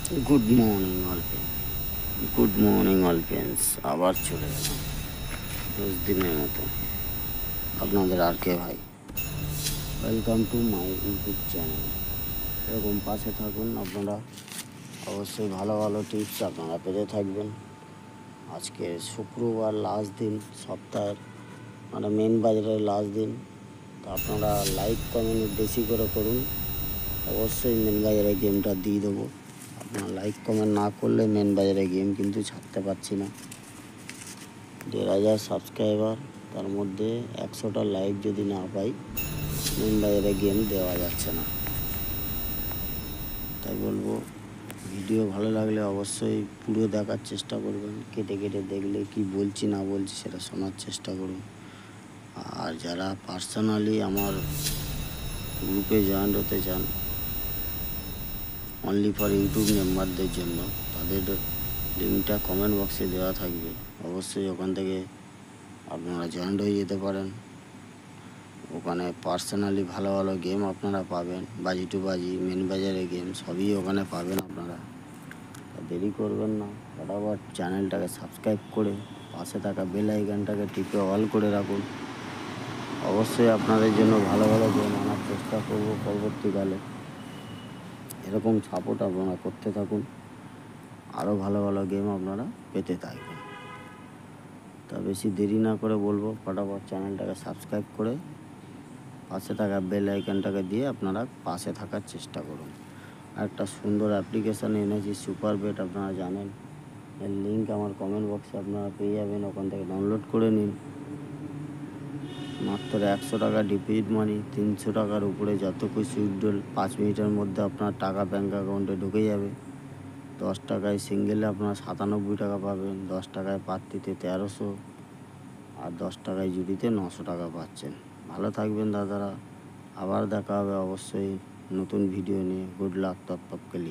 Good morning all friends. আবার চলে গেলাম 10 দিনের মতো আপনাদের আর কে ভাই। Welcome to my YouTube channel. এরকম পাশে থাকুন, আপনারা অবশ্যই ভালো ভালো টিপস আপনারা পেতে থাকবেন। আজকে শুক্রবার, লাস্ট দিন সপ্তাহের, মানে মেন বাজারের লাস্ট দিন। তো আপনারা লাইক কমেন্ট বেশি করে করুন। অবশ্যই মেন বাজারে গেমটা দিয়ে দেবো। আপনারা লাইক কমেন্ট না করলে মেন বাজারে গেম কিন্তু ছাড়তে পারছি না। 1,500 সাবস্ক্রাইবার, তার মধ্যে 100টা লাইক যদি না পাই, মেন বাজারে গেম দেওয়া যাচ্ছে না। তাই বলবো, ভিডিও ভালো লাগলে অবশ্যই পুরো দেখার চেষ্টা করবেন। কেটে কেটে দেখলে কি বলছি না বলছি সেটা শোনার চেষ্টা করুন। আর যারা পার্সোনালি আমার গ্রুপে জয়েন হতে চান, অনলি ফর ইউটিউব মেম্বারদের জন্য, তাদের লিঙ্কটা কমেন্ট বক্সে দেওয়া থাকবে। অবশ্যই ওখান থেকে আপনারা জয়েন হয়ে যেতে পারেন। ওখানে পার্সোনালি ভালো ভালো গেম আপনারা পাবেন, বাজি টু বাজি, মেন বাজারে গেম সবই ওখানে পাবেন আপনারা। দেরি করবেন না, ফটাফট চ্যানেলটাকে সাবস্ক্রাইব করে পাশে থাকা বেল আইকনটাকে টিপে অল করে রাখুন। অবশ্যই আপনাদের জন্য ভালো ভালো গেম আনার চেষ্টা করব পরবর্তীকালে। এরকম সাপোর্ট আপনারা করতে থাকুন, আরও ভালো ভালো গেম আপনারা পেতে থাকবেন। তা বেশি দেরি না করে বলবো, ফটাফট চ্যানেলটাকে সাবস্ক্রাইব করে পাশে থাকা বেল আইকনটাকে দিয়ে আপনারা পাশে থাকার চেষ্টা করুন। আর একটা সুন্দর অ্যাপ্লিকেশান এনেছি, সুপার বেট, আপনারা জানেন। এর লিঙ্ক আমার কমেন্ট বক্সে আপনারা পেয়ে যাবেন, ওখান থেকে ডাউনলোড করে নিন। মাত্র 100 টাকা ডিপোজিট মানি, 300 টাকার উপরে যত খুশি উইথড্রল, 5 মিনিটের মধ্যে আপনার টাকা ব্যাঙ্ক অ্যাকাউন্টে ঢুকে যাবে। 10 টাকায় সিঙ্গেলে আপনারা 97 টাকা পাবেন, 10 টাকায় পাত্রিতে 1300, আর 10 টাকায় জুড়িতে 900 টাকা পাচ্ছেন। ভালো থাকবেন দাদারা, আবার দেখা হবে অবশ্যই নতুন ভিডিও নিয়ে। গুড লাক তপ তপ কে লিয়ে।